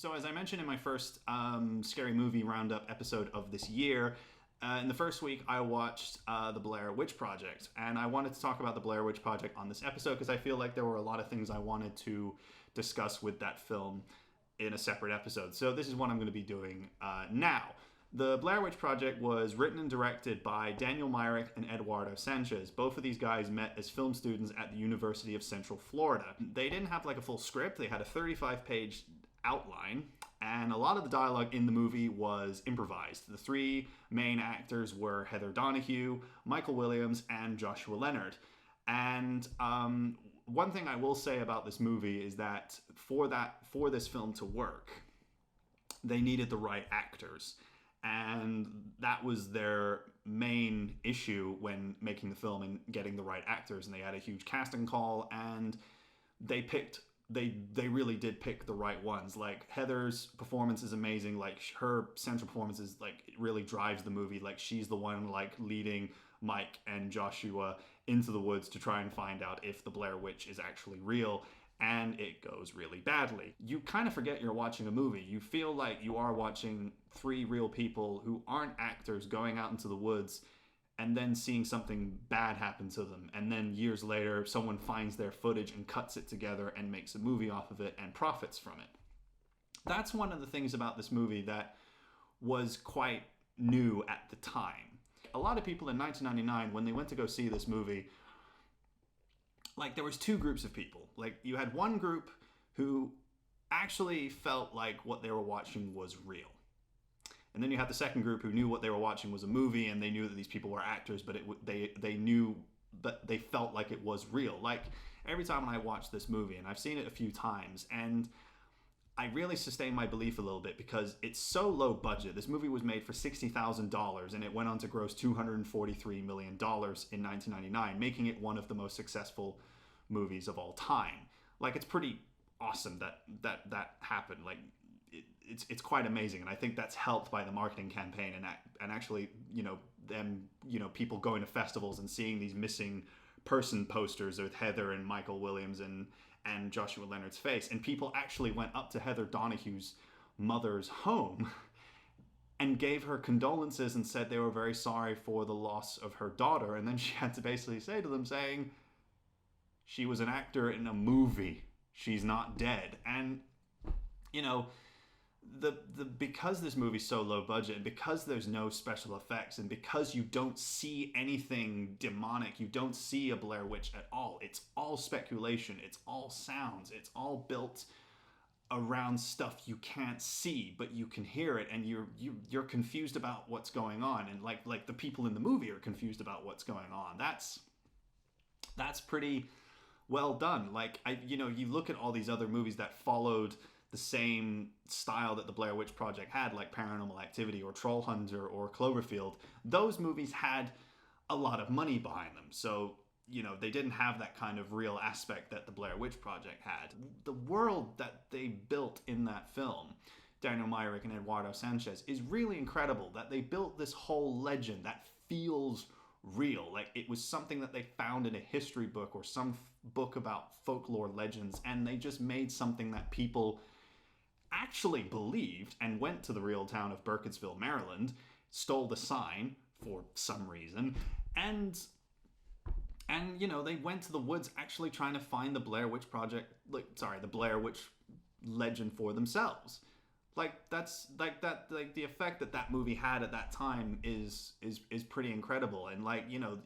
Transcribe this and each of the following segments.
So as I mentioned in my first Scary Movie Roundup episode of this year, in the first week I watched the Blair Witch Project. And I wanted to talk about the Blair Witch Project on this episode because I feel like there were a lot of things I wanted to discuss with that film in a separate episode. So this is what I'm going to be doing now. The Blair Witch Project was written and directed by Daniel Myrick and Eduardo Sanchez. Both of these guys met as film students at the University of Central Florida. They didn't have like a full script. They had a 35-page outline, and a lot of the dialogue in the movie was improvised. The three main actors were Heather Donahue, Michael Williams, and Joshua Leonard. And one thing I will say about this movie is that for this film to work, they needed the right actors. And that was their main issue when making the film and getting the right actors. And they had a huge casting call, and they really did pick the right ones. Like, Heather's performance is amazing. Like, her central performance is like, it really drives the movie. Like, she's the one like leading Mike and Joshua into the woods to try and find out if the Blair Witch is actually real. And it goes really badly. You kind of forget you're watching a movie. You feel like you are watching three real people who aren't actors going out into the woods and then seeing something bad happen to them. And then years later, someone finds their footage and cuts it together and makes a movie off of it and profits from it. That's one of the things about this movie that was quite new at the time. A lot of people in 1999, when they went to go see this movie, like, there was two groups of people. Like, you had one group who actually felt like what they were watching was real. And then you had the second group who knew what they were watching was a movie, and they knew that these people were actors, but they knew that they felt like it was real. Like, every time I watch this movie, and I've seen it a few times, and I really sustain my belief a little bit because it's so low budget. This movie was made for $60,000 and it went on to gross $243 million in 1999, making it one of the most successful movies of all time. Like, it's pretty awesome that happened. Like, it's quite amazing, and I think that's helped by the marketing campaign and actually, people going to festivals and seeing these missing person posters with Heather and Michael Williams and Joshua Leonard's face. And people actually went up to Heather Donahue's mother's home and gave her condolences and said they were very sorry for the loss of her daughter. And then she had to basically say to them, saying, she was an actor in a movie. She's not dead. And, because this movie's so low budget, and because there's no special effects, and because you don't see anything demonic, you don't see a Blair Witch at all. It's all speculation. It's all sounds. It's all built around stuff you can't see, but you can hear it, and you're confused about what's going on. And like the people in the movie are confused about what's going on. That's pretty well done. Like, you look at all these other movies that followed the same style that the Blair Witch Project had, like Paranormal Activity or Troll Hunter or Cloverfield. Those movies had a lot of money behind them. So, they didn't have that kind of real aspect that the Blair Witch Project had. The world that they built in that film, Daniel Myrick and Eduardo Sanchez, is really incredible. That they built this whole legend that feels real. Like, it was something that they found in a history book or some book about folklore legends, and they just made something that people actually believed and went to the real town of Burkittsville, Maryland, stole the sign for some reason, and they went to the woods actually trying to find the Blair Witch the Blair Witch legend for themselves. Like, that's like that, like the effect that movie had at that time is pretty incredible. And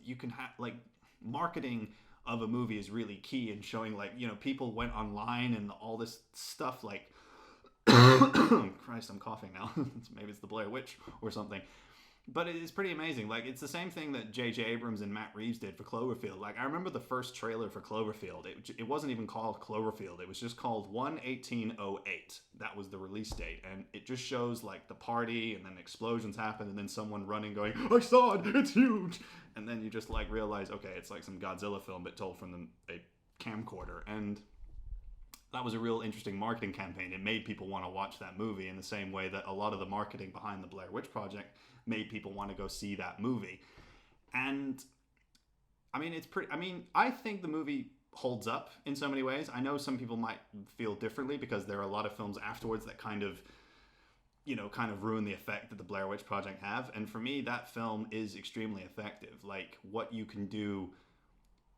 you can have, like, marketing of a movie is really key in showing, people went online and all this stuff, like, Christ, I'm coughing now. Maybe it's the Blair Witch or something. But it is pretty amazing. Like, it's the same thing that J.J. Abrams and Matt Reeves did for Cloverfield. Like, I remember the first trailer for Cloverfield. It wasn't even called Cloverfield. It was just called 1/18/08. That was the release date. And it just shows, like, the party, and then explosions happen, and then someone running going, I saw it, it's huge! And then you just, like, realize, okay, it's like some Godzilla film, but told from a camcorder. And that was a real interesting marketing campaign. It made people want to watch that movie in the same way that a lot of the marketing behind the Blair Witch Project made people want to go see that movie. And I think the movie holds up in so many ways. I know some people might feel differently because there are a lot of films afterwards that kind of ruin the effect that the Blair Witch Project have. And for me, that film is extremely effective. Like, what you can do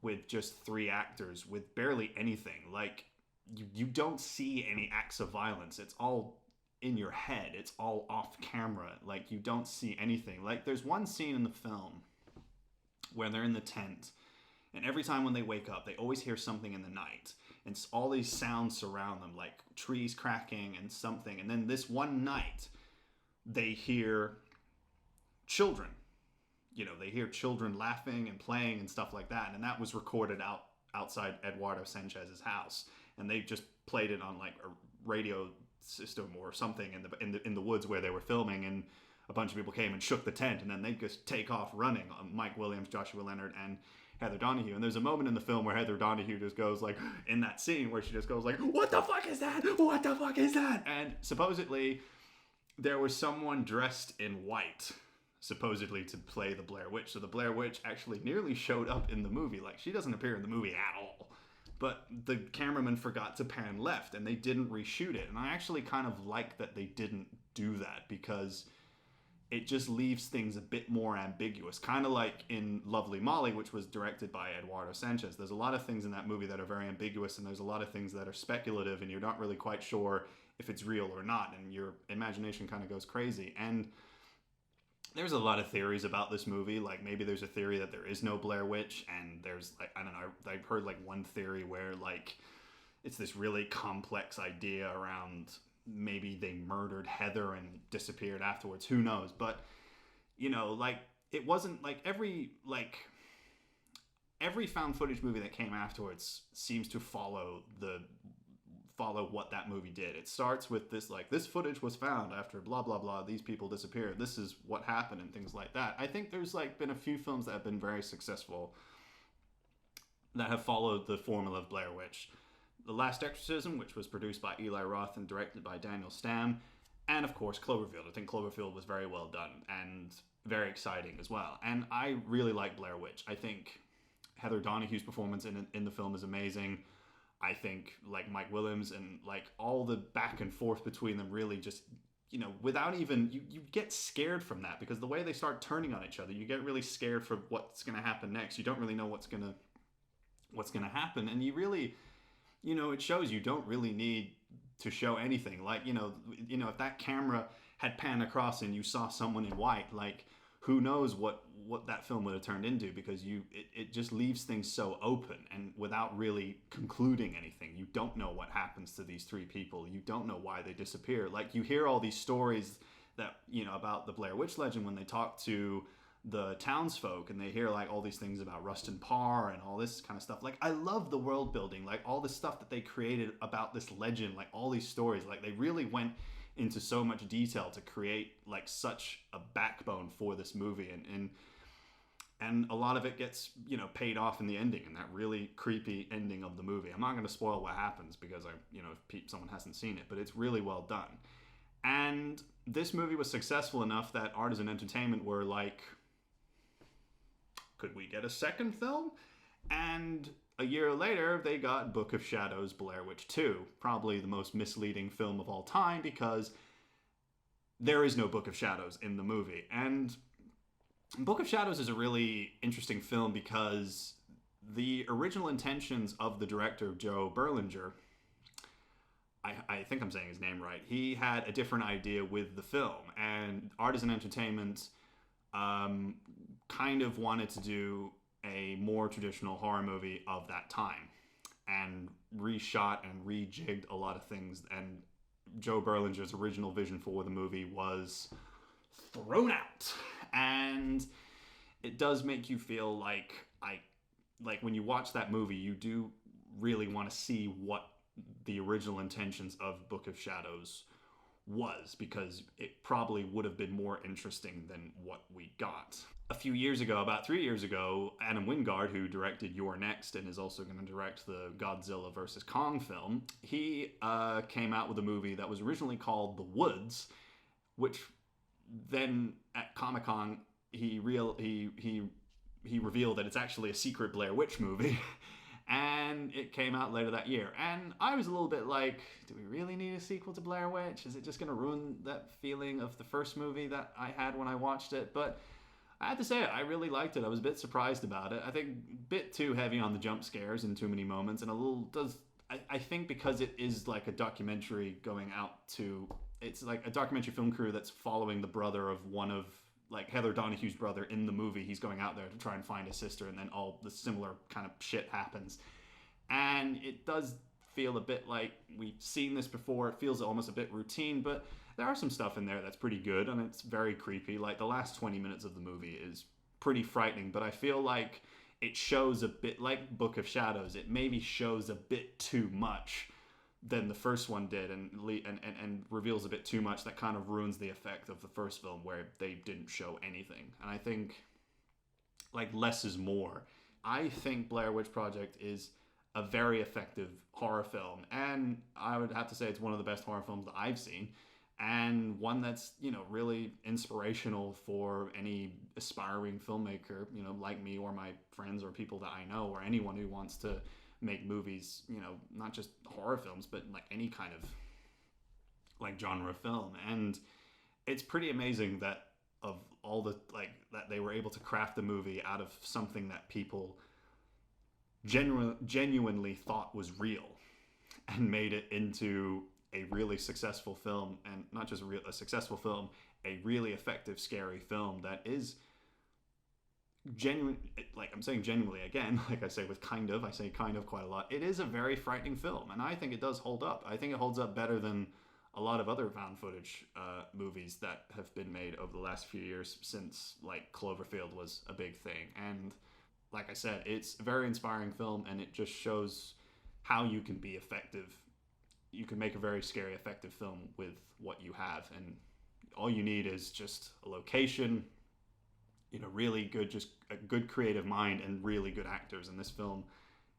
with just 3 actors with barely anything. Like, you don't see any acts of violence. It's all in your head. It's all off camera. Like, you don't see anything. Like, there's one scene in the film where they're in the tent, and every time when they wake up, they always hear something in the night. And all these sounds surround them, like trees cracking and something. And then this one night, they hear children. They hear children laughing and playing and stuff like that. And that was recorded outside Eduardo Sanchez's house. And they just played it on like a radio system or something in the woods where they were filming. And a bunch of people came and shook the tent. And then they just take off running. Mike Williams, Joshua Leonard, and Heather Donahue. And there's a moment in the film where Heather Donahue just goes like, in that scene where she just goes like, what the fuck is that? What the fuck is that? And supposedly there was someone dressed in white, supposedly to play the Blair Witch. So the Blair Witch actually nearly showed up in the movie. Like, she doesn't appear in the movie at all. But the cameraman forgot to pan left and they didn't reshoot it. And I actually kind of like that they didn't do that, because it just leaves things a bit more ambiguous. Kind of like in Lovely Molly, which was directed by Eduardo Sanchez. There's a lot of things in that movie that are very ambiguous, and there's a lot of things that are speculative, and you're not really quite sure if it's real or not, and your imagination kind of goes crazy. And there's a lot of theories about this movie. Like, maybe there's a theory that there is no Blair Witch, and there's, like, I don't know, I've heard, like, one theory where, like, it's this really complex idea around maybe they murdered Heather and disappeared afterwards. Who knows? But, like, it wasn't, like, every found footage movie that came afterwards seems to follow what that movie did. It starts with this, like, this footage was found after blah, blah, blah, these people disappeared, this is what happened, and things like that. I think there's, like, been a few films that have been very successful that have followed the formula of Blair Witch. The Last Exorcism, which was produced by Eli Roth and directed by Daniel Stamm, and of course Cloverfield. I think Cloverfield was very well done and very exciting as well. And I really like Blair Witch. I think Heather Donahue's performance in the film is amazing. I think, like, Mike Williams and, like, all the back and forth between them really just, without even, you get scared from that, because the way they start turning on each other, you get really scared for what's going to happen next. You don't really know what's going to happen, and you really, it shows you don't really need to show anything. Like, if that camera had panned across and you saw someone in white, like, who knows what that film would have turned into, because it just leaves things so open and without really concluding anything. You don't know what happens to these 3 people. You don't know why they disappear. Like, you hear all these stories that, about the Blair Witch legend when they talk to the townsfolk, and they hear, like, all these things about Rustin Parr and all this kind of stuff. Like, I love the world building, like, all the stuff that they created about this legend, like, all these stories. Like, they really went into so much detail to create, like, such a backbone for this movie, and a lot of it gets, paid off in the ending, and that really creepy ending of the movie. I'm not going to spoil what happens, because if someone hasn't seen it, but it's really well done. And this movie was successful enough that Artisan Entertainment were like, could we get a second film? And a year later, they got Book of Shadows, Blair Witch 2. Probably the most misleading film of all time, because there is no Book of Shadows in the movie. And Book of Shadows is a really interesting film, because the original intentions of the director, Joe Berlinger, I think I'm saying his name right, he had a different idea with the film. And Artisan Entertainment kind of wanted to do a more traditional horror movie of that time, and reshot and rejigged a lot of things. And Joe Berlinger's original vision for the movie was thrown out. And it does make you feel like when you watch that movie, you do really want to see what the original intentions of Book of Shadows was, because it probably would have been more interesting than what we got. A few years ago, about 3 years ago, Adam Wingard, who directed You're Next and is also going to direct the Godzilla vs. Kong film, he came out with a movie that was originally called The Woods, which then at Comic-Con he revealed that it's actually a secret Blair Witch movie. And it came out later that year. And I was a little bit like, do we really need a sequel to Blair Witch? Is it just going to ruin that feeling of the first movie that I had when I watched it? But I have to say, I really liked it. I was a bit surprised about it. I think a bit too heavy on the jump scares in too many moments, and a little does. I think because it is like a documentary going out to, it's like a documentary film crew that's following the brother of one of like Heather Donahue's brother in the movie. He's going out there to try and find his sister, and then all the similar kind of shit happens, and it does feel a bit like we've seen this before. It feels almost a bit routine, but there are some stuff in there that's pretty good, and it's very creepy. Like the last 20 minutes of the movie is pretty frightening, but I feel like it shows a bit like Book of Shadows. It maybe shows a bit too much than the first one did, and reveals a bit too much that kind of ruins the effect of the first film where they didn't show anything. And I think like less is more. I think Blair Witch Project is a very effective horror film, and I would have to say it's one of the best horror films that I've seen, and one that's, you know, really inspirational for any aspiring filmmaker, you know, like me or my friends or people that I know, or anyone who wants to make movies, you know, not just horror films, but like any kind of like genre film. And it's pretty amazing that of all the like that they were able to craft the movie out of something that people genuinely thought was real, and made it into a really successful film. And not just a successful film, a really effective scary film that is genuine. Like I'm saying genuinely again, like I say kind of quite a lot. It is a very frightening film, and I think it does hold up. I think it holds up better than a lot of other found footage movies that have been made over the last few years, since like Cloverfield was a big thing. And like I said, it's a very inspiring film, and it just shows how you can be effective. You can make a very scary, effective film with what you have, and all you need is just a location, you know, really good, just a good creative mind and really good actors. And this film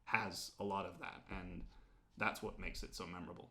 has a lot of that, and that's what makes it so memorable.